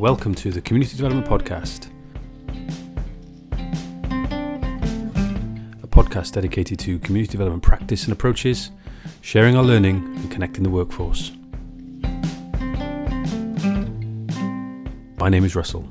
Welcome to the Community Development Podcast, a podcast dedicated to community development practice and approaches, sharing our learning and connecting the workforce. My name is Russell.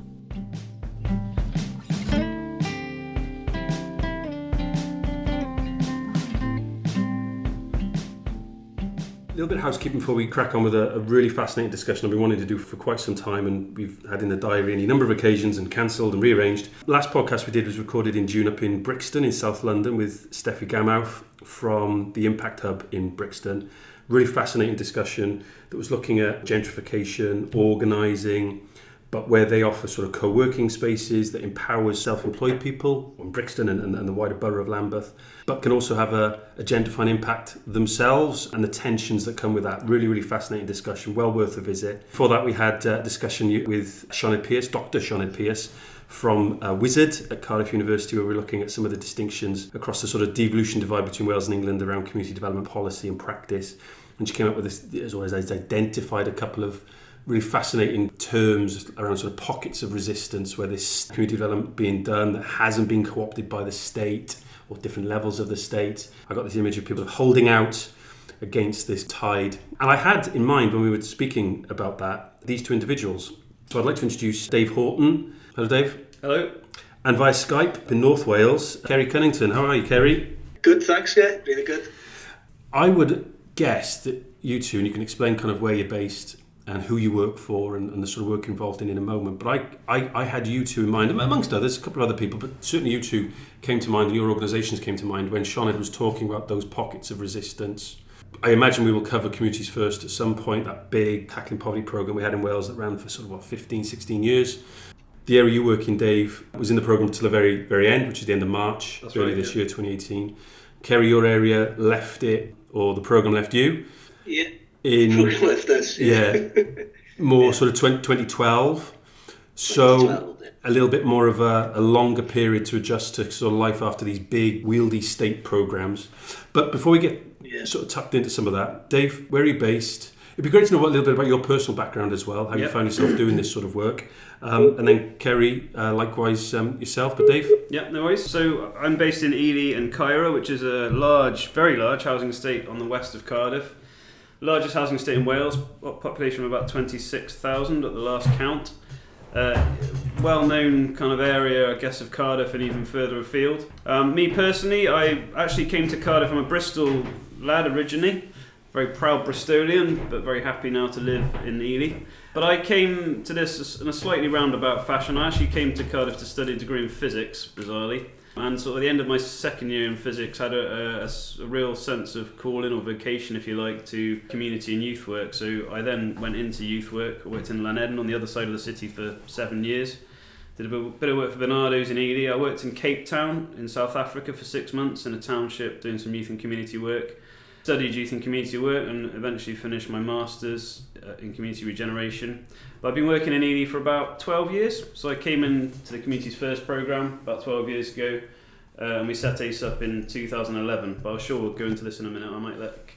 A little bit of housekeeping before we crack on with a really fascinating discussion I've been wanting to do for quite some time, and we've had in the diary any number of occasions and cancelled and rearranged. Last podcast we did was recorded in June up in Brixton in South London with Steffi Gamouth from the Impact Hub in Brixton. Really fascinating discussion that was looking at gentrification, organising, but where they offer sort of co-working spaces that empowers self-employed people in Brixton and the wider borough of Lambeth, but can also have a gender-defined impact themselves and the tensions that come with that. Really, really fascinating discussion, well worth a visit. Before that, we had a discussion with Sioned Pierce, Dr. Sioned Pierce, from Wizard at Cardiff University, where we're looking at some of the distinctions across the sort of devolution divide between Wales and England around community development policy and practice. And she came up with this, as always, identified a couple of really fascinating terms around sort of pockets of resistance where this community development being done that hasn't been co-opted by the state or different levels of the state. I got this image of people holding out against this tide. And I had in mind when we were speaking about that, these two individuals. So I'd like to introduce Dave Horton. Hello, Dave. Hello. And via Skype in North Wales, Ceri Cunnington. How are you, Ceri? Good, thanks, yeah, really good. I would guess that you two, and you can explain kind of where you're based and who you work for and the sort of work involved in a moment. But I had you two in mind, amongst others, a couple of other people, but certainly you two came to mind and your organisations came to mind when Sioned was talking about those pockets of resistance. I imagine we will cover Communities First at some point, that big tackling poverty programme we had in Wales that ran for sort of, 15, 16 years. The area you work in, Dave, was in the programme till the very, very end, which is the end of March, That's early right, this year, 2018. Ceri, your area left it, or the programme left you. Yeah. Sort of 2012, so a little bit more of a longer period to adjust to sort of life after these big wieldy state programs. But before we get sort of tucked into some of that, Dave, where are you based? It'd be great to know a little bit about your personal background as well, how you found yourself doing this sort of work. And then Ceri, likewise yourself, but Dave? Yeah, no worries. So I'm based in Ely and Caerau, which is a very large housing estate on the west of Cardiff. Largest housing estate in Wales, population of about 26,000 at the last count. Well-known kind of area, I guess, of Cardiff and even further afield. Me personally, I actually came to Cardiff. I'm a Bristol lad originally, very proud Bristolian, but very happy now to live in Ely. But I came to this in a slightly roundabout fashion. I actually came to Cardiff to study a degree in physics, bizarrely. And sort of at the end of my second year in physics, I had a real sense of calling or vocation, if you like, to community and youth work. So I then went into youth work. I worked in Llanedden on the other side of the city for 7 years. Did a bit of work for Bernardo's in Ely. I worked in Cape Town in South Africa for 6 months in a township doing some youth and community work. Studied youth and community work and eventually finished my master's in community regeneration. But I've been working in Ely for about 12 years. So I came into the Communities First programme about 12 years ago, and we set ACE up in 2011. But I'm sure we'll go into this in a minute. I might let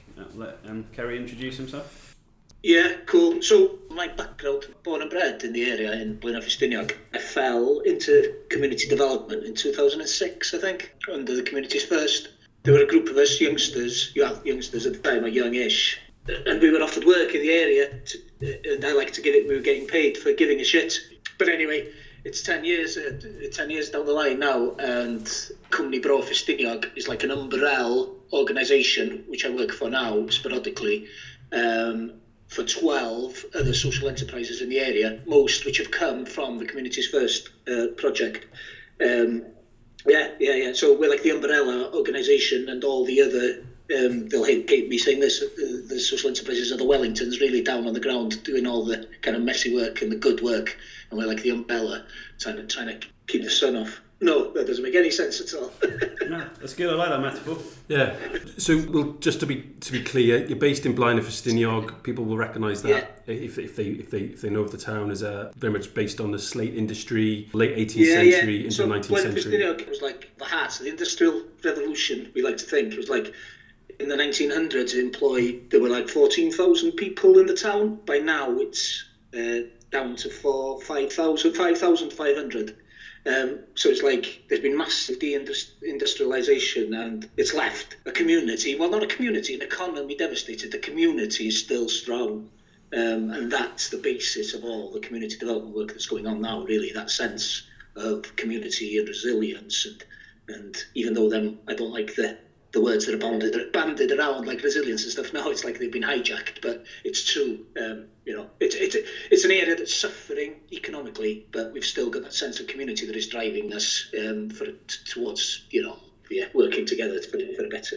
Ceri introduce himself. Yeah, cool. So my background, born and bred in the area in Blaenau Ffestiniog. I fell into community development in 2006, I think, under the Communities First. There were a group of us youngsters at the time, or youngish, and we were offered work in the area, and I like to get it. We were getting paid for giving a shit. But anyway, it's 10 years down the line now, and Cwmni Bro Ffestiniog is like an umbrella organisation, which I work for now sporadically, for 12 other social enterprises in the area, most which have come from the Communities First project. Yeah. So we're like the umbrella organisation, and all the other, they'll hate me saying this, the social enterprises are the Wellingtons, really down on the ground, doing all the kind of messy work and the good work, and we're like the umbrella, trying to keep the sun off. No, that doesn't make any sense at all. No, that's good. I like that metaphor. Yeah. So, well, just to be clear, you're based in Blaenau Ffestiniog. People will recognise that if they know of the town as very much based on the slate industry, late 18th century into the 19th century. Blaenau Ffestiniog was like the heart of the Industrial Revolution. We like to think it was like in the 1900s. There were like 14,000 people in the town. By now, it's down to 5,500. So it's like there's been massive deindustrialisation, and it's left a community, well, not a community, an economy devastated. The community is still strong, and that's the basis of all the community development work that's going on now, really, that sense of community and resilience. And even though I don't like the words that are banded around like resilience and stuff now, it's like they've been hijacked, but it's true. It's an area that's suffering economically, but we've still got that sense of community that is driving us towards working together for a better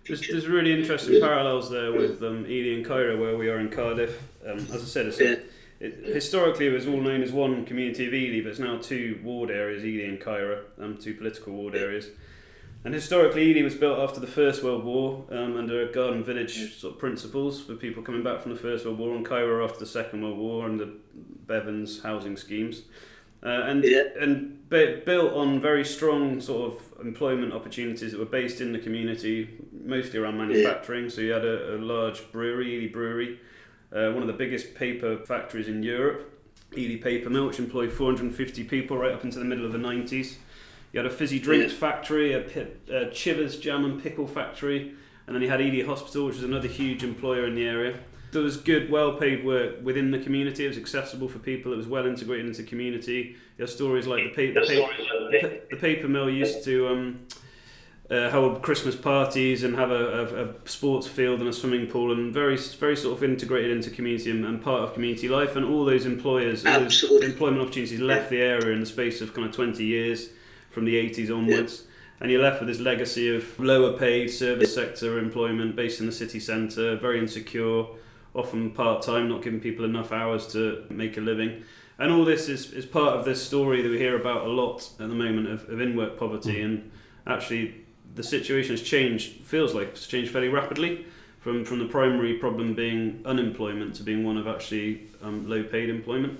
future. There's really interesting parallels there with Ely and Caerau, where we are in Cardiff. As I said, historically it was all known as one community of Ely, but it's now two ward areas, Ely and Caerau, two political ward areas. And historically, Ely was built after the First World War under Garden Village sort of principles for people coming back from the First World War, and Caerau after the Second World War under Bevan's housing schemes. And built on very strong sort of employment opportunities that were based in the community, mostly around manufacturing. So you had a large brewery, Ely Brewery, one of the biggest paper factories in Europe, Ely Paper Mill, which employed 450 people right up into the middle of the 90s. You had a fizzy drinks factory, a Chivers jam and pickle factory, and then you had Ely Hospital, which was another huge employer in the area. There was good, well-paid work within the community. It was accessible for people. It was well integrated into the community. You have stories like the paper mill used to hold Christmas parties and have a sports field and a swimming pool, and very sort of integrated into community and part of community life. And all those employers, those employment opportunities left the area in the space of kind of 20 years. From the 80s onwards, and you're left with this legacy of lower paid service sector employment based in the city centre, very insecure, often part-time, not giving people enough hours to make a living. And all this is part of this story that we hear about a lot at the moment of in-work poverty, and actually the situation has changed, feels like it's changed fairly rapidly, from the primary problem being unemployment to being one of actually low-paid employment.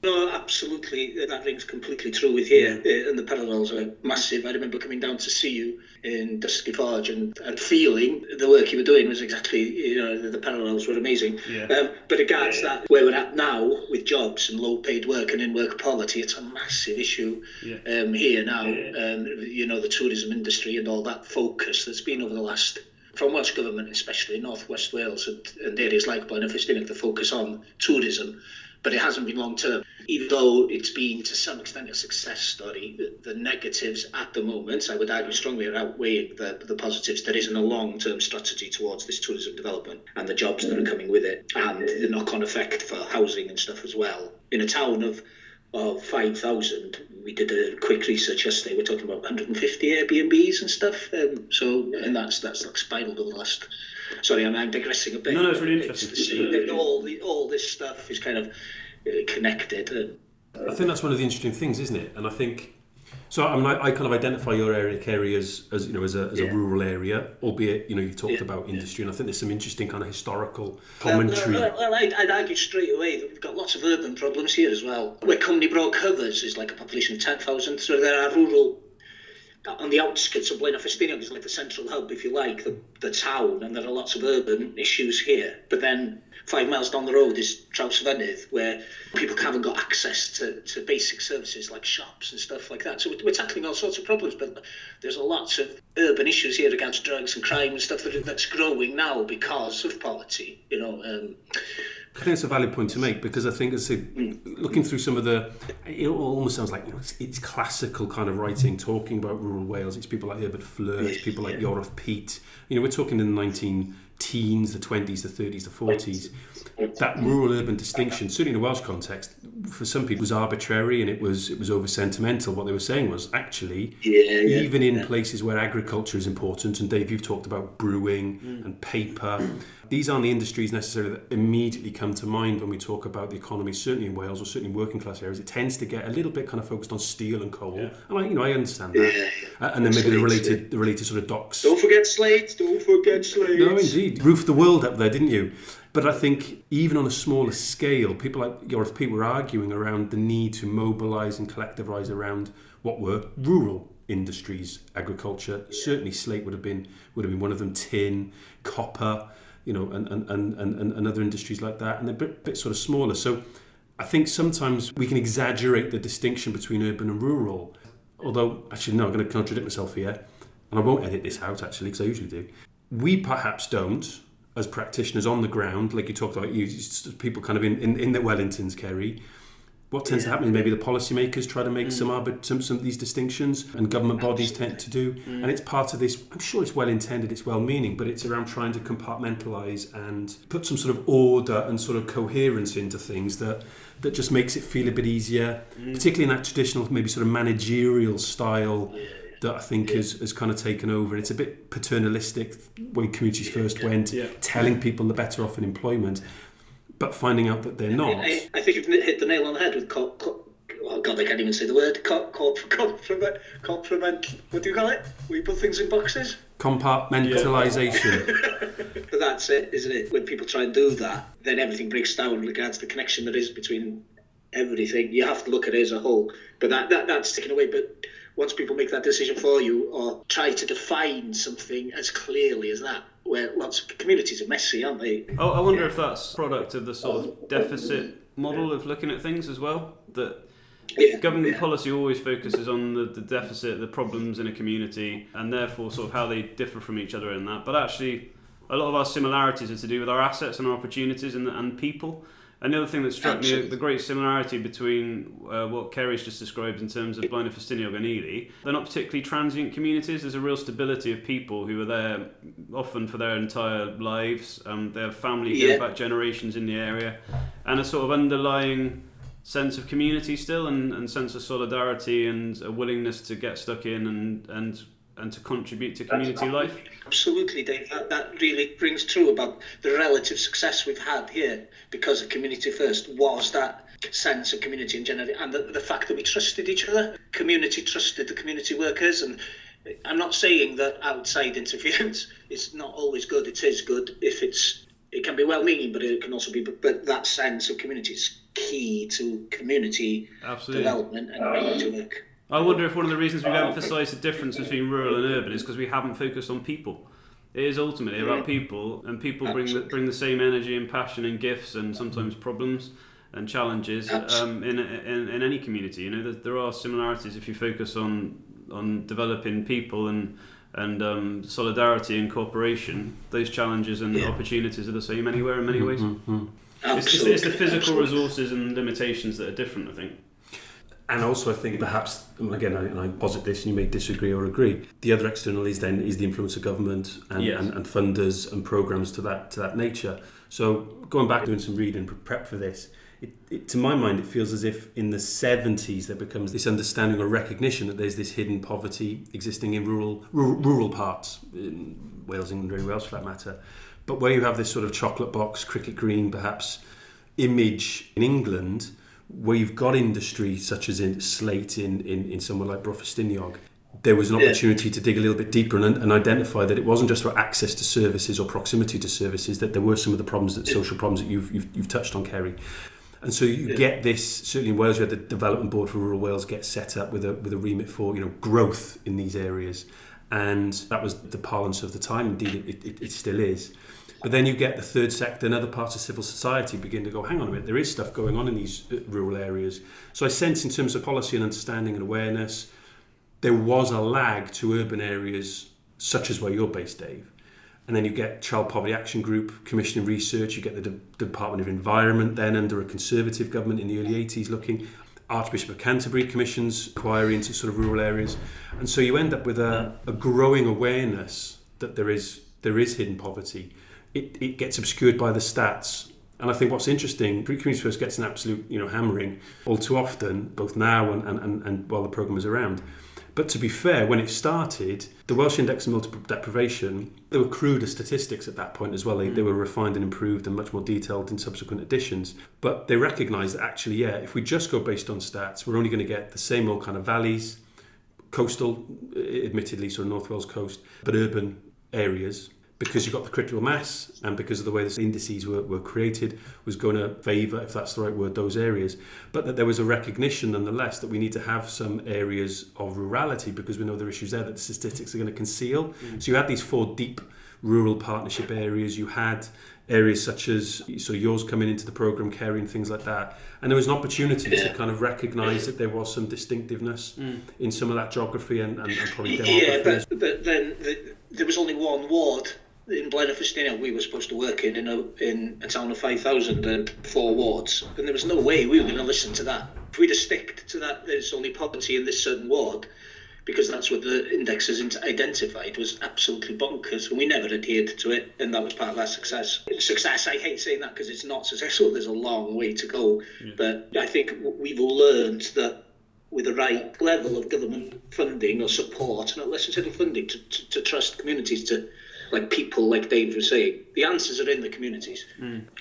No, absolutely. That rings completely true with here, and the parallels are massive. I remember coming down to see you in Dysgu Forge and feeling the work you were doing was exactly, the parallels were amazing. But regards that, where we're at now with jobs and low-paid work and in-work poverty, it's a massive issue here now. The tourism industry and all that focus that's been over the last, from Welsh Government, especially in North West Wales and areas like Blaenau Ffestiniog, the focus on tourism. But it hasn't been long term. Even though it's been to some extent a success story, the negatives at the moment, I would argue strongly, are outweighing the positives. There isn't a long-term strategy towards this tourism development and the jobs that are coming with it, and the knock-on effect for housing and stuff as well. In a town of 5,000, we did a quick research yesterday, we're talking about 150 Airbnbs and stuff. And that's like spiraled over the last... Sorry, I'm digressing a bit. No, it's really interesting. All this stuff is kind of connected. I think that's one of the interesting things, isn't it? And I think so. I mean, I kind of identify your area, Ceri, as a rural area, albeit you've talked about industry, and I think there's some interesting kind of historical commentary. Well, I'd argue straight away that we've got lots of urban problems here as well. Where Cwmni Bro covers is like a population of 10,000, so there are rural. On the outskirts of Blaenau Ffestiniog is like the central hub, if you like, the town, and there are lots of urban issues here. But then 5 miles down the road is Trawsfynydd, where people haven't got access to basic services like shops and stuff like that. So we're tackling all sorts of problems, but there's a lot of urban issues here against drugs and crime and stuff that's growing now because of poverty. I think it's a valid point to make, because I think looking through some of it almost sounds like it's classical kind of writing, talking about rural Wales. It's people like Herbert Fleur, it's people like Iorwerth Peat. We're talking in the 19-teens, the 20s, the 30s, the 40s. That rural-urban distinction, certainly in a Welsh context, for some people was arbitrary and it was over sentimental. What they were saying was actually, even in places where agriculture is important, and Dave, you've talked about brewing and paper. These aren't the industries necessarily that immediately come to mind when we talk about the economy, certainly in Wales or certainly in working class areas. It tends to get a little bit kind of focused on steel and coal. And I understand that. And then maybe the related sort of docks. Don't forget slates. No, indeed. Roofed the world up there, didn't you? But I think even on a smaller scale, people like Iorwerth Peat were arguing around the need to mobilise and collectivise around what were rural industries, agriculture. Certainly slate would have been one of them, tin, copper, and other industries like that, and they're a bit sort of smaller. So I think sometimes we can exaggerate the distinction between urban and rural. Although, actually, no, I'm going to contradict myself here, and I won't edit this out, actually, because I usually do. We perhaps don't, as practitioners on the ground, like you talked about, people kind of in the Wellingtons, Ceri. What tends to happen is maybe the policymakers try to make some of these distinctions, and government bodies tend to do. And it's part of this, I'm sure it's well intended, it's well meaning, but it's around trying to compartmentalise and put some sort of order and sort of coherence into things that just makes it feel a bit easier, particularly in that traditional, maybe sort of managerial style that I think has kind of taken over. It's a bit paternalistic, way communities first went, telling people they're better off in employment, but finding out that they're not. I think you've hit the nail on the head with oh God, I can't even say the word. Compliment. What do you call it? We put things in boxes. Compartmentalisation. But that's it, isn't it? When people try and do that, then everything breaks down in regards to the connection there is between everything. You have to look at it as a whole. But that's taken away. But once people make that decision for you, or try to define something as clearly as that, where lots of communities are messy, aren't they? Oh, I wonder if that's a product of the sort of deficit model of looking at things as well. That government policy always focuses on the deficit, the problems in a community, and therefore sort of how they differ from each other in that. But actually, a lot of our similarities are to do with our assets and our opportunities and people. And the other thing that struck me, the great similarity between what Ceri's just described in terms of Blaenau Ffestiniog and Ely, they're not particularly transient communities. There's a real stability of people who are there often for their entire lives. They have family going back generations in the area, and a sort of underlying sense of community still, and sense of solidarity and a willingness to get stuck in and to contribute to community life. Absolutely, Dave. That really rings true about the relative success we've had here because of Community First, was that sense of community in general, and the fact that we trusted each other. Community trusted the community workers, and I'm not saying that outside interference is not always good. It is good if it can be well-meaning, but it can also be. But that sense of community is key to community development and community work. I wonder if one of the reasons we've emphasised the difference between rural and urban is because we haven't focused on people. It is ultimately about people, and people bring the same energy and passion and gifts and sometimes problems and challenges in any community. You know, there are similarities if you focus on developing people and solidarity and cooperation. Those challenges and opportunities are the same anywhere in many ways. It's the physical resources and limitations that are different, I think. And also I think perhaps, again, I posit this and you may disagree or agree, the other external is the influence of government and funders and programmes to that nature. So going back, doing some reading, prep for this, it, to my mind, it feels as if in the 70s there becomes this understanding or recognition that there's this hidden poverty existing in rural parts, in Wales, England, or Welsh for that matter. But where you have this sort of chocolate box, cricket green perhaps, image in England, where you've got industry such as in slate in somewhere like Bro Ffestiniog, there was an opportunity to dig a little bit deeper and identify that it wasn't just about access to services or proximity to services, that there were some of the problems, social problems that you've touched on, Ceri. And so you get this, certainly in Wales, you had the Development Board for Rural Wales get set up with a remit for growth in these areas. And that was the parlance of the time, indeed it still is. But then you get the third sector and other parts of civil society begin to go, hang on a minute, there is stuff going on in these rural areas. So I sense in terms of policy and understanding and awareness, there was a lag to urban areas such as where you're based, Dave. And then you get Child Poverty Action Group commissioning research, you get the Department of Environment then under a Conservative government in the early 80s looking, Archbishop of Canterbury commissions inquiry into sort of rural areas. And so you end up with a growing awareness that there is hidden poverty. It gets obscured by the stats. And I think what's interesting, Community First gets an absolute hammering all too often, both now and while the programme is around. But to be fair, when it started, the Welsh Index of Multiple Deprivation, there were cruder statistics at that point as well. They were refined and improved and much more detailed in subsequent editions. But they recognised that actually, if we just go based on stats, we're only going to get the same old kind of valleys, coastal, admittedly, sort of North Wales coast, but urban areas, because you've got the critical mass and because of the way the indices were created, was going to favour, if that's the right word, those areas. But that there was a recognition nonetheless that we need to have some areas of rurality because we know there are issues there that the statistics are going to conceal. So you had these four deep rural partnership areas, you had areas such as yours coming into the programme, Ceri and things like that. And there was an opportunity to kind of recognise that there was some distinctiveness in some of that geography and probably demography. Yeah, but then there was only one ward in Blaenau Ffestiniog we were supposed to work in a town of 5,000 and 4 wards, and there was no way we were going to listen to that. If we'd have sticked to that, there's only poverty in this certain ward, because that's what the indexes identified, was absolutely bonkers, and we never adhered to it, and that was part of our success. Success, I hate saying that because it's not successful, there's a long way to go, but I think we've learned that with the right level of government funding or support, not necessarily funding, to trust communities, to like people, like Dave was saying, the answers are in the communities.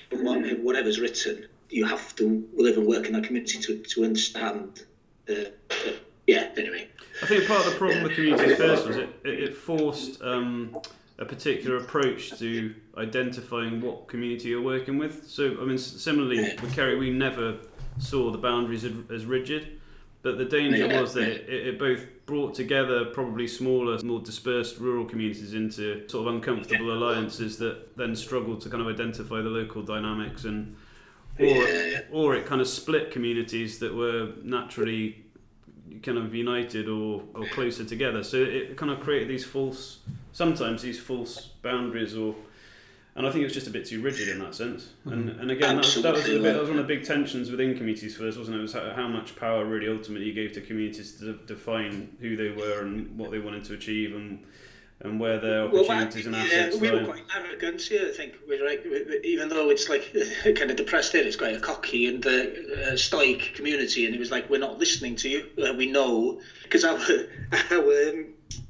Whatever's written, you have to live and work in that community to understand. Anyway. I think part of the problem with Communities First was it forced a particular approach to identifying what community you're working with. So, I mean, similarly with Ceri, we never saw the boundaries as rigid, but the danger was that it both brought together probably smaller, more dispersed rural communities into sort of uncomfortable alliances that then struggled to kind of identify the local dynamics, or it kind of split communities that were naturally kind of united or closer together. So it kind of created sometimes these false boundaries, and I think it was just a bit too rigid in that sense. And again, that was one of the big tensions within Communities First, wasn't it? It was how much power really ultimately you gave to communities to define who they were and what they wanted to achieve and where their opportunities and assets we were quite arrogant here, I think. Even though it's like kind of depressed here, it's quite a cocky and stoic community, and it was like, we're not listening to you. We know, because our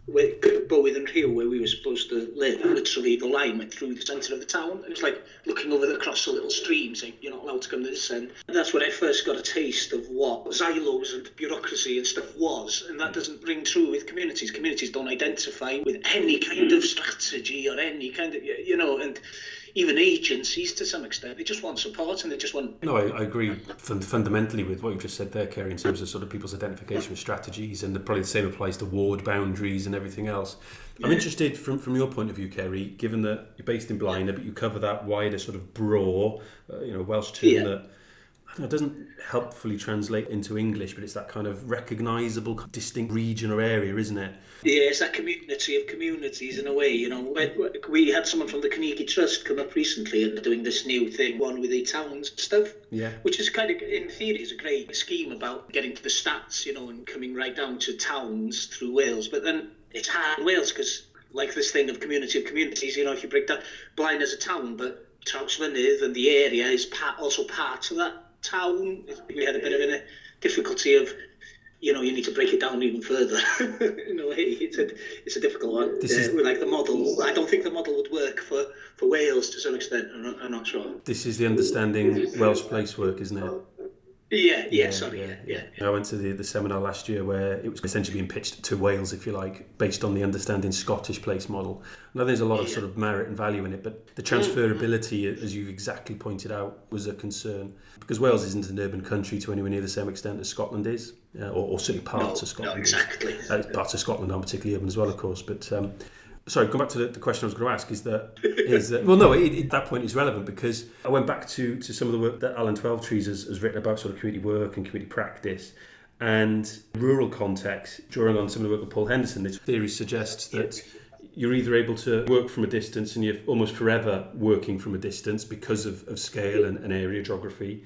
Bowyd and Rhyw, where we were supposed to live, literally the line went through the centre of the town. It was like looking across a little stream, saying, you're not allowed to come to this end. And that's when I first got a taste of what silos and bureaucracy and stuff was, and that doesn't ring true with communities. Communities don't identify with any kind of strategy or any kind of, and even agencies to some extent, they just want support and they just want... No, I agree fundamentally with what you just said there, Ceri, in terms of sort of people's identification with strategies, and probably the same applies to ward boundaries and everything else. I'm interested from your point of view, Ceri, given that you're based in Blaenau, but you cover that wider sort of bro, Welsh term that I don't know, it doesn't helpfully translate into English, but it's that kind of recognisable, distinct region or area, isn't it? Yeah, it's that community of communities in a way. We had someone from the Cwmni Trust come up recently and they're doing this new thing, one with the towns stuff, which is kind of, in theory, is a great scheme about getting to the stats, and coming right down to towns through Wales. But then it's hard in Wales because, like this thing of community of communities, if you break down, Blaenau is a town, but Cwmni and the area is also part of that town. We had a bit of a difficulty of, you need to break it down even further. In a way, it's a difficult one. Like the model, I don't think the model would work for Wales to some extent. I'm not sure. This is the understanding Welsh place work, isn't it? Yeah. I went to the seminar last year where it was essentially being pitched to Wales, if you like, based on the understanding Scottish place model. And I think there's a lot of sort of merit and value in it, but the transferability, as you've exactly pointed out, was a concern. Because Wales isn't an urban country to anywhere near the same extent as Scotland is, or certainly parts of Scotland. No, exactly. Parts of Scotland aren't particularly urban as well, of course, but... Sorry, going back to the question I was going to ask, at that point it's relevant because I went back to some of the work that Alan Twelvetrees has written about sort of community work and community practice and rural context, drawing on some of the work of Paul Henderson. This theory suggests that you're either able to work from a distance and you're almost forever working from a distance because of scale and area geography,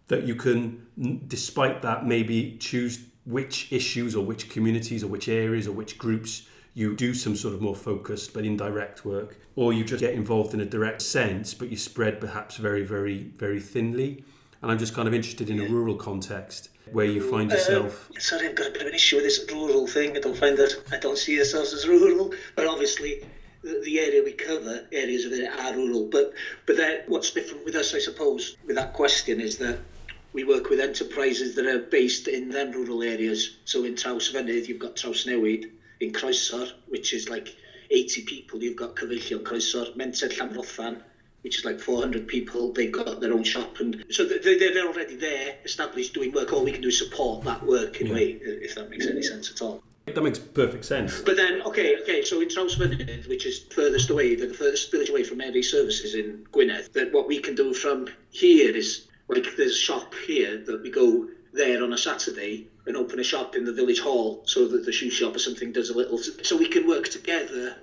that you can, despite that, maybe choose which issues or which communities or which areas or which groups you do some sort of more focused but indirect work, or you just get involved in a direct sense, but you spread perhaps very, very, very thinly. And I'm just kind of interested in a rural context where you find yourself... Sorry, I've got a bit of an issue with this rural thing. I don't see ourselves as rural, but obviously the area we cover, areas of it are rural. But then what's different with us, I suppose, with that question is that we work with enterprises that are based in them rural areas. So in Ffestiniog, you've got Trawsnewid. In Croesor, which is like 80 people, you've got Cyfeillion Croesor, Mented Llanfrothan, which is like 400 people. They've got their own shop, and so they're already there, established, doing work. All we can do is support that work in a way, if that makes any sense at all. That makes perfect sense. But then, Okay. So in Trawsfynydd, which is furthest away, the furthest village away from Mary services in Gwynedd, that what we can do from here is, like, there's a shop here that we go there on a Saturday and open a shop in the village hall, so that the shoe shop or something does a little, so we can work together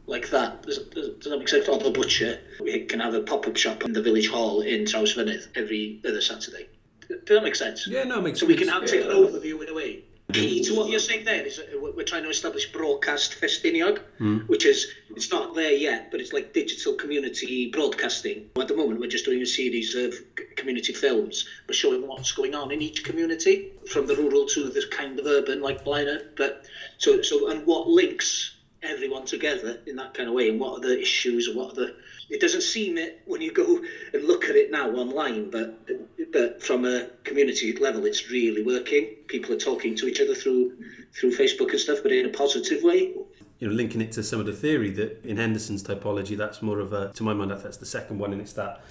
like that. Does that make sense? Or the butcher, we can have a pop-up shop in the village hall in Trawsfynydd every other Saturday. Does that make sense? Yeah, no, it makes sense. So we can take an overview in a way. Key to what you're saying there is we're trying to establish Broadcast Ffestiniog, which is, it's not there yet, but it's like digital community broadcasting. At the moment, we're just doing a series of community films. We're showing what's going on in each community, from the rural to the kind of urban, like Blaenau. But so and what links everyone together in that kind of way, and what are the issues, and what are the... It doesn't seem it when you go and look at it now online, but from a community level, it's really working. People are talking to each other through Facebook and stuff, but in a positive way. You know, linking it to some of the theory that in Henderson's typology, that's more of a, to my mind, that's the second one, and it's that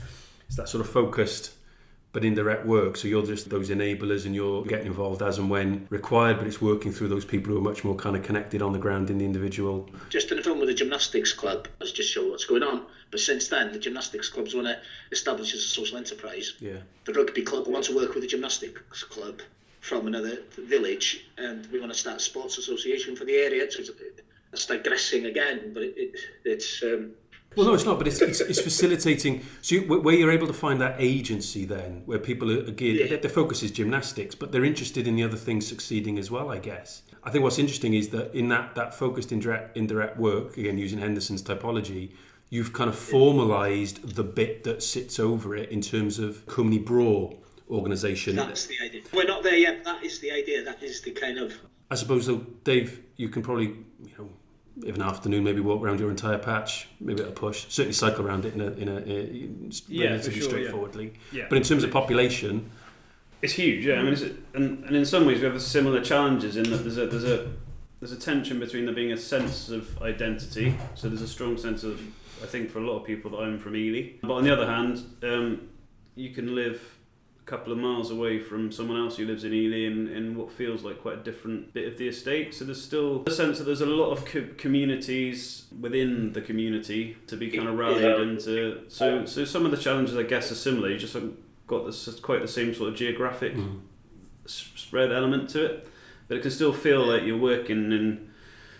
sort of focused but indirect work. So you're just those enablers, and you're getting involved as and when required, but it's working through those people who are much more kind of connected on the ground in the individual. Just in a film with the gymnastics club, let's just show what's going on. But since then, the gymnastics clubs want to establish as a social enterprise. Yeah. The rugby club wants to work with the gymnastics club from another village, and we want to start a sports association for the area. It's digressing again, but it's... Well, no, it's not, but it's facilitating. So where you're able to find that agency then, where people are geared, their focus is gymnastics, but they're interested in the other things succeeding as well, I guess. I think what's interesting is that in that focused indirect work, again, using Henderson's typology, you've kind of formalised the bit that sits over it in terms of Cwmni Bro organisation. That's the idea. We're not there yet, but that is the idea. That is the kind of... I suppose, though, Dave, you can probably, if an afternoon, maybe walk around your entire patch, maybe at a push. Certainly cycle around it in a relatively straightforwardly. Yeah. But in terms of population, it's huge. Yeah, I mean, and in some ways we have similar challenges in that there's a tension between there being a sense of identity. So there's a strong sense of, I think, for a lot of people, that I'm from Ely. But on the other hand, you can live a couple of miles away from someone else who lives in Ely in what feels like quite a different bit of the estate. So there's still a sense that there's a lot of communities within the community to be kind of rallied into. So some of the challenges, I guess, are similar. You just haven't got quite the same sort of geographic spread element to it, but it can still feel like you're working in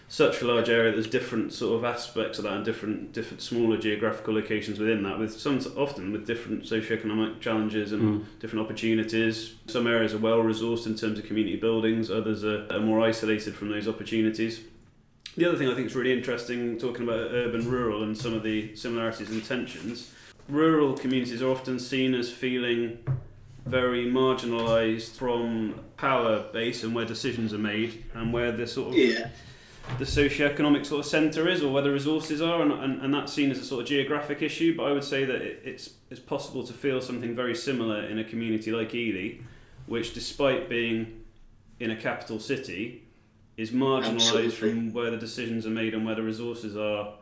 such a large area. There's different sort of aspects of that, and different smaller geographical locations within that, often with different socioeconomic challenges and different opportunities. Some areas are well resourced in terms of community buildings, others are more isolated from those opportunities. The other thing I think is really interesting, talking about urban rural and some of the similarities and tensions, rural communities are often seen as feeling very marginalised from power base and where decisions are made, and where the sort of the socio-economic sort of centre is, or where the resources are, and that's seen as a sort of geographic issue. But I would say that it's possible to feel something very similar in a community like Ely, which, despite being in a capital city, is marginalised from where the decisions are made and where the resources are,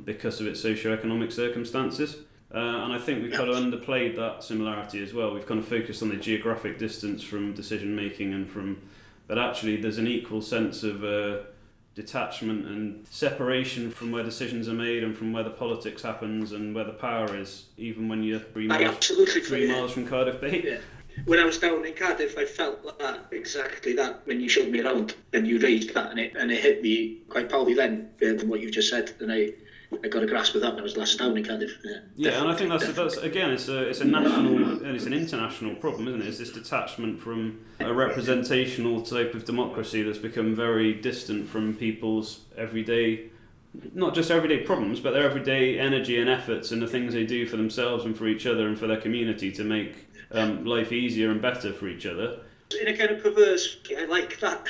because of its socio-economic circumstances. And I think we've kind of underplayed that similarity as well. We've kind of focused on the geographic distance from decision making but actually there's an equal sense of detachment and separation from where decisions are made and from where the politics happens and where the power is, even when you're 3 miles from Cardiff Bay. Yeah. When I was down in Cardiff, I felt like that, exactly that, when you showed me around and you raised that, and it hit me quite powerfully then, than what you just said, and I got a grasp of that when I was last down in Cardiff. Yeah, and I think that's again, it's a national and it's an international problem, isn't it? It's this detachment from a representational type of democracy that's become very distant from people's everyday, not just everyday problems, but their everyday energy and efforts and the things they do for themselves and for each other and for their community to make life easier and better for each other. In a kind of perverse, I like that.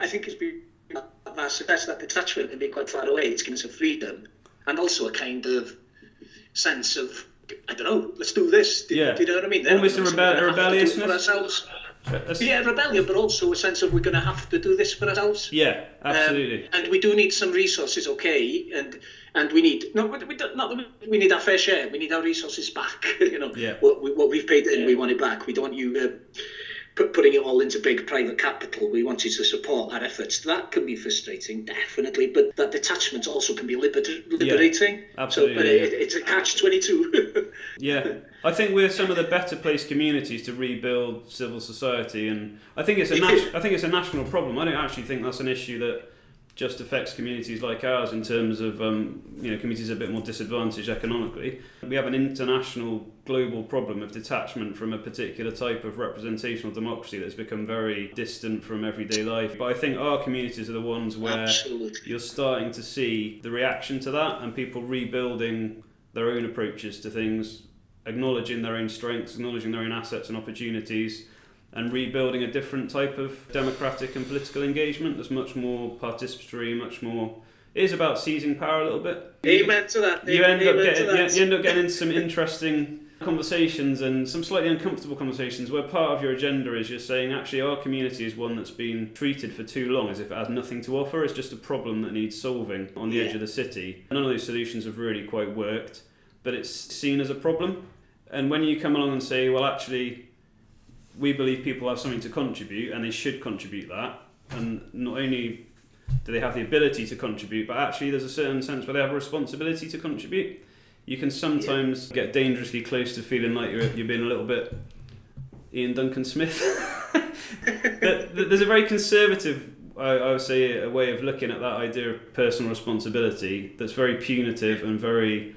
I think it's been our success, that detachment, and being quite far away. It's given us a freedom and also a kind of sense of, I don't know, let's do this. Do you know what I mean? Almost a rebelliousness for ourselves. Rebellion, but also a sense of we're going to have to do this for ourselves. Yeah, absolutely. And we do need some resources, okay, and we need we need our fair share. We need our resources back. What we've paid in, we want it back. We don't want you putting it all into big private capital. We wanted to support our efforts. That can be frustrating, definitely, but that detachment also can be liberating. Yeah, absolutely. So, but it's a catch-22. Yeah, I think we're some of the better placed communities to rebuild civil society, and I think it's a national problem. I don't actually think that's an issue that just affects communities like ours in terms of communities a bit more disadvantaged economically. We have an international, global problem of detachment from a particular type of representational democracy that's become very distant from everyday life. But I think our communities are the ones where Absolutely. you're starting to see the reaction to that, and people rebuilding their own approaches to things, acknowledging their own strengths, acknowledging their own assets and opportunities, and rebuilding a different type of democratic and political engagement that's much more participatory, much more... It is about seizing power a little bit. Amen to that. You end up getting into some interesting conversations and some slightly uncomfortable conversations where part of your agenda is you're saying, actually, our community is one that's been treated for too long as if it has nothing to offer. It's just a problem that needs solving on the edge of the city. None of those solutions have really quite worked, but it's seen as a problem. And when you come along and say, well, actually, we believe people have something to contribute and they should contribute that, and not only do they have the ability to contribute, but actually there's a certain sense where they have a responsibility to contribute. You can sometimes get dangerously close to feeling like you're being a little bit Ian Duncan Smith. There's a very conservative, I would say, a way of looking at that idea of personal responsibility that's very punitive and very...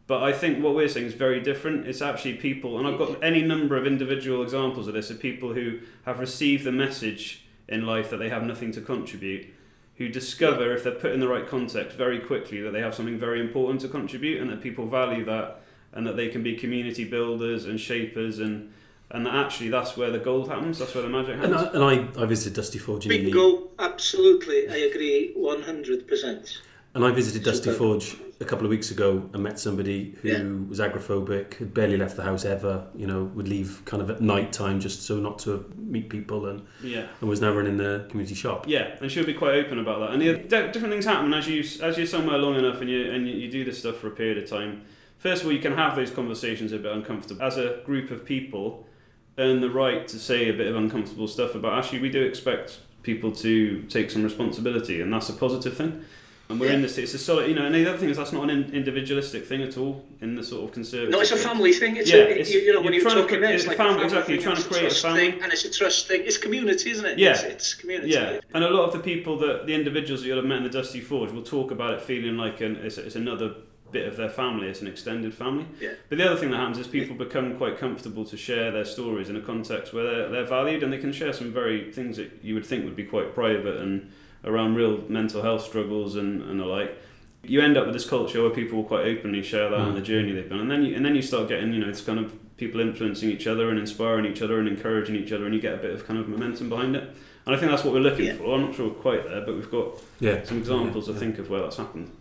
But I think what we're saying is very different. It's actually people, and I've got any number of individual examples of this, of people who have received the message in life that they have nothing to contribute, who discover, if they're put in the right context, very quickly that they have something very important to contribute, and that people value that, and that they can be community builders and shapers, and that actually that's where the gold happens, that's where the magic happens. And I visited Dusty Forge in Ely. Bingo, absolutely, I agree 100%. And I visited Dusty Forge a couple of weeks ago and met somebody who was agoraphobic, had barely left the house ever, would leave kind of at night time just so not to meet people, and was now running the community shop. Yeah, and she'll be quite open about that. And different things happen as you're somewhere long enough and you do this stuff for a period of time. First of all, you can have those conversations a bit uncomfortable. As a group of people, earn the right to say a bit of uncomfortable stuff about, actually, we do expect people to take some responsibility, and that's a positive thing. And we're in this, it's a solid, and the other thing is that's not an individualistic thing at all in the sort of conservative... No, it's a family thing. It's when you're talking there, it's like family, exactly, you're trying to create a family. And it's a trust thing. It's community, isn't it? Yeah. It's community. Yeah, and a lot of the people, the individuals that you'll have met in the Dusty Forge will talk about it feeling like it's another bit of their family, it's an extended family. Yeah. But the other thing that happens is people become quite comfortable to share their stories in a context where they're valued, and they can share some very things that you would think would be quite private and around real mental health struggles and the like. You end up with this culture where people will quite openly share that on the journey they've been, and then you start getting it's kind of people influencing each other and inspiring each other and encouraging each other, and you get a bit of kind of momentum behind it. And I think that's what we're looking for. I'm not sure we're quite there, but we've got some examples I think of where that's happened.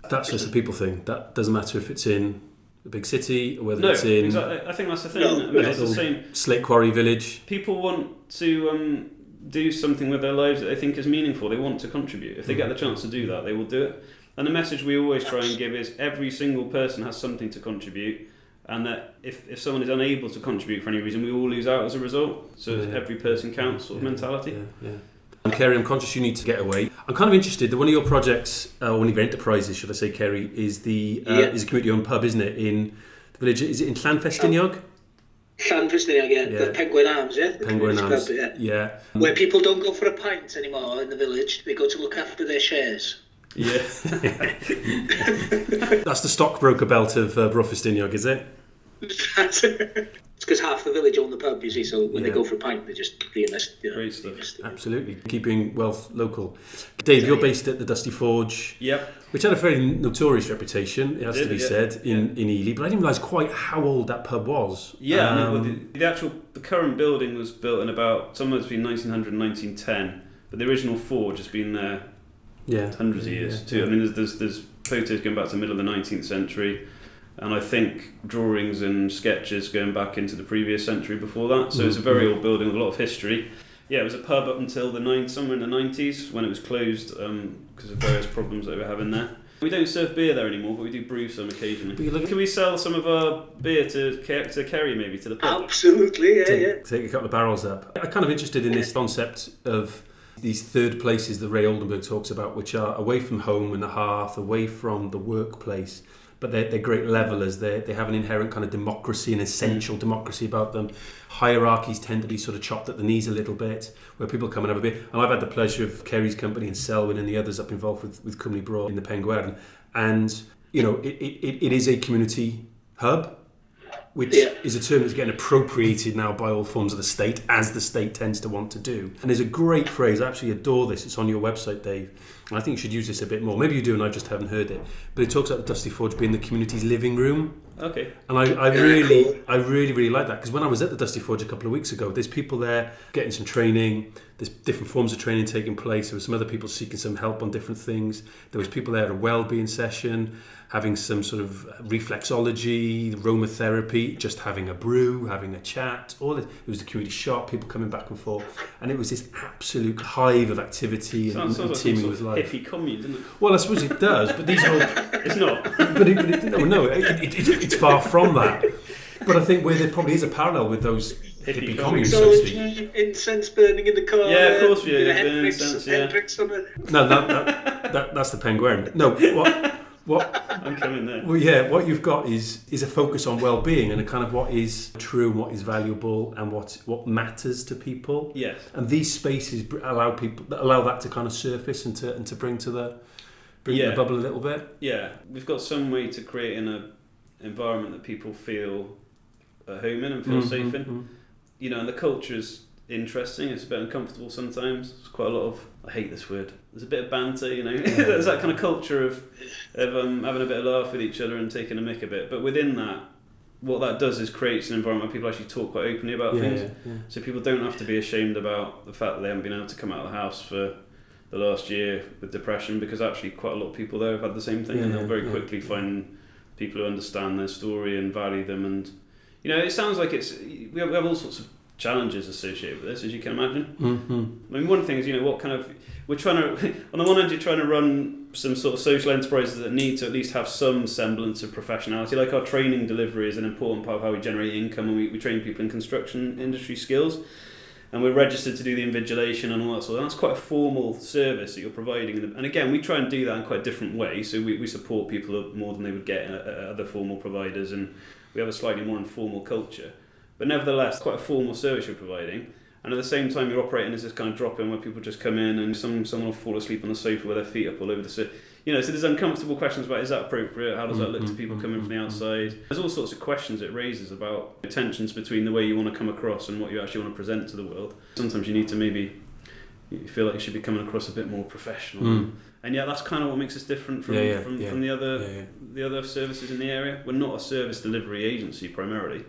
That's just a people thing. That doesn't matter if it's in a big city or whether it's in exactly. I think that's the thing. It's the same. Slate Quarry village. People want to do something with their lives that they think is meaningful. They want to contribute. If they get the chance to do that, they will do it. And the message we always try and give is every single person has something to contribute, and that if someone is unable to contribite for any reason, we all lose out as a result. So every person counts sort of mentality. Yeah. And Ceri, I'm conscious you need to get away. I'm kind of interested that one of your projects, one of your enterprises, should I say, Ceri, is is a community-owned pub, isn't it, in the village? Is it in Caerau and Ffestiniog? Caerau and Ffestiniog, the Penguin Arms, Penguin Arms, club, where people don't go for a pint anymore in the village, they go to look after their shares. Yeah. That's the stockbroker belt of Bro Ffestiniog, is it? It's because half the village own the pub, you see, so when they go for a pint, they just reinvest. Great stuff. Absolutely. Keeping wealth local. Dave, you're based at the Dusty Forge, which had a very notorious reputation, it has to be said, in Ely, but I didn't realise quite how old that pub was. Yeah, the current building was built in about somewhere between 1900 and 1910, but the original forge has been there hundreds of years too. I mean, there's photos going back to the middle of the 19th century, and I think drawings and sketches going back into the previous century before that. So it's a very old building with a lot of history. Yeah, it was a pub up until somewhere in the 90s when it was closed because of various problems that we were having there. We don't serve beer there anymore, but we do brew some occasionally. Can we sell some of our beer to Ceri, maybe, to the pub? Absolutely, yeah. Take a couple of barrels up. I'm kind of interested in this concept of these third places that Ray Oldenburg talks about, which are away from home and the hearth, away from the workplace, but they're great levelers. They have an inherent kind of democracy, an essential democracy about them. Hierarchies tend to be sort of chopped at the knees a little bit, where people come and have a beer. And I've had the pleasure of Ceri's company and Selwyn and the others up involved with Cwmni Bro in the Penguern. And, you know, it is a community hub, which is a term that's getting appropriated now by all forms of the state, as the state tends to want to do. And there's a great phrase, I absolutely adore this, it's on your website, Dave, and I think you should use this a bit more. Maybe you do and I just haven't heard it. But it talks about the Dusty Forge being the community's living room. Okay. And I really like that, because when I was at the Dusty Forge a couple of weeks ago, there's people there getting some training, there's different forms of training taking place, there were some other people seeking some help on different things, there was people there at a well-being session, having some sort of reflexology, aromatherapy, just having a brew, having a chat, all it was the community shop, people coming back and forth, and it was this absolute hive of activity and teeming with life. Hippie commune, doesn't it? Well, I suppose it does, but these are all... It's not. But it's far from that. But I think where there probably is a parallel with those hippie communes, so to speak. Incense burning in the car. Yeah, of course, Hendrix on it. No, that's the Penguern. No, what I'm coming there. Well, yeah, what you've got is a focus on well-being and a kind of what is true and what is valuable and what matters to people. Yes. And these spaces allow that to kind of surface and to bring the bubble a little bit. Yeah, we've got some way to create an environment that people feel at home in and feel safe in. Mm-hmm. You know, and the culture is interesting. It's a bit uncomfortable sometimes. There's quite a lot of, I hate this word, there's a bit of banter, you know. There's that kind of culture of having a bit of laugh with each other and taking a mick a bit. But within that, what that does is creates an environment where people actually talk quite openly about things. Yeah. So people don't have to be ashamed about the fact that they haven't been able to come out of the house for the last year with depression, because actually quite a lot of people there have had the same thing, and they'll very quickly find people who understand their story and value them. And, you know, it sounds like we have all sorts of challenges associated with this, as you can imagine. Mm-hmm. I mean, one thing is, you know, we're trying to, on the one hand, you're trying to run some sort of social enterprises that need to at least have some semblance of professionality. Like our training delivery is an important part of how we generate income, and we train people in construction industry skills, and we're registered to do the invigilation and all that sort of. And that's quite a formal service that you're providing. And again, we try and do that in quite a different way. So we support people more than they would get at other formal providers, and we have a slightly more informal culture. But nevertheless, quite a formal service you're providing. And at the same time, you're operating as this kind of drop-in where people just come in and someone will fall asleep on the sofa with their feet up all over the you know, so there's uncomfortable questions about, is that appropriate? How does that look to people coming from the outside? There's all sorts of questions it raises about tensions between the way you want to come across and what you actually want to present to the world. Sometimes you need to you feel like you should be coming across a bit more professional. And yeah, that's kind of what makes us different from the other services in the area. We're not a service delivery agency primarily.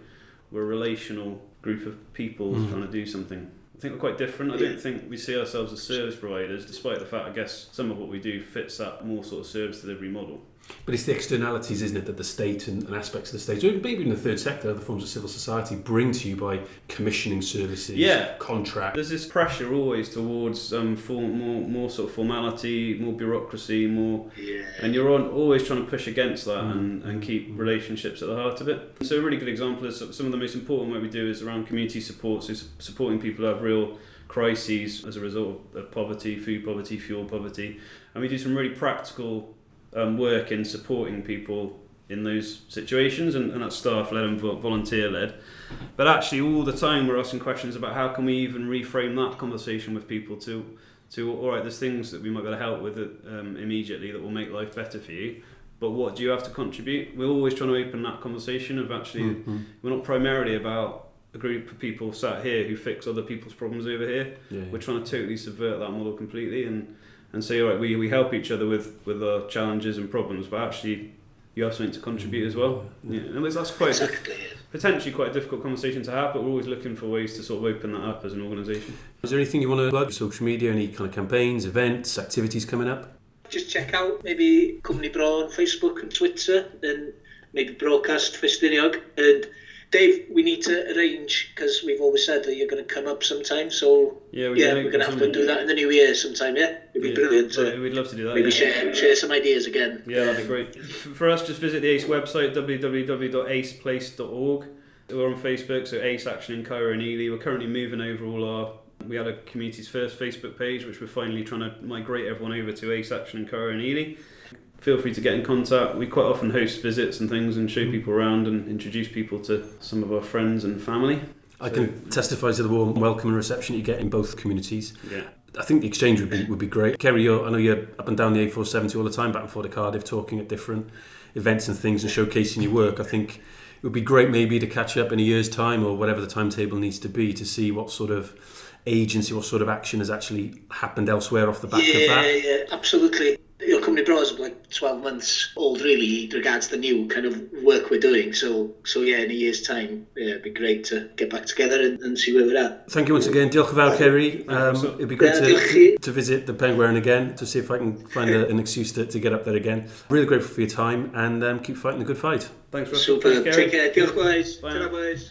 We're a relational group of people trying to do something. I think we're quite different. I don't think we see ourselves as service providers, despite the fact, I guess, some of what we do fits that more sort of service delivery model. But it's the externalities, isn't it, that the state and aspects of the state, or maybe in the third sector, other forms of civil society, bring to you by commissioning services, contract. There's this pressure always towards more sort of formality, more bureaucracy, and you're always trying to push against that and keep relationships at the heart of it. So a really good example is some of the most important work we do is around community support, so supporting people who have real crises as a result of poverty, food poverty, fuel poverty, and we do some really practical work in supporting people in those situations, and that's staff-led and volunteer-led. But actually all the time we're asking questions about how can we even reframe that conversation with people to all right, there's things that we might be able to help with immediately that will make life better for you, but what do you have to contribute? We're always trying to open that conversation of actually we're not primarily about a group of people sat here who fix other people's problems over here. We're trying to totally subvert that model completely and say, all right, we help each other with our challenges and problems, but actually you have something to contribute as well. And that's potentially quite a difficult conversation to have, but we're always looking for ways to sort of open that up as an organisation. Is there anything you want to plug? Social media, any kind of campaigns, events, activities coming up? Just check out maybe Cwmni Bro on Facebook and Twitter, and maybe Broadcast Ffestiniog, and Dave, we need to arrange, because we've always said that you're going to come up sometime, so we're going to have to do that in the new year sometime, yeah? It'd be brilliant. We'd love to do that. Maybe share some ideas again. Yeah, that'd be great. For us, just visit the ACE website, www.aceplace.org. We're on Facebook, so ACE Action in Caerau and Ely. We're currently moving over we had a community's first Facebook page, which we're finally trying to migrate everyone over to ACE Action in Caerau and Ely. Feel free to get in contact. We quite often host visits and things and show people around and introduce people to some of our friends and family. I can testify to the warm welcome and reception you get in both communities. Yeah. I think the exchange would be great. Ceri, I know you're up and down the A470 all the time, back and forth to Cardiff, talking at different events and things and showcasing your work. I think it would be great maybe to catch up in a year's time or whatever the timetable needs to be to see what sort of agency, what sort of action has actually happened elsewhere off the back of that. Yeah, absolutely. Your Cwmni Bro is like 12 months old, really, regards the new kind of work we're doing. So yeah, in a year's time, it'd be great to get back together and see where we're at. Thank you once again. Diolch yn fawr, Ceri. It'd be great to visit the Penguin again, to see if I can find an excuse to get up there again. Really grateful for your time and keep fighting the good fight. Thanks, Russell. Super. Thanks, Take care. Diolch, boys. Bye. Boys.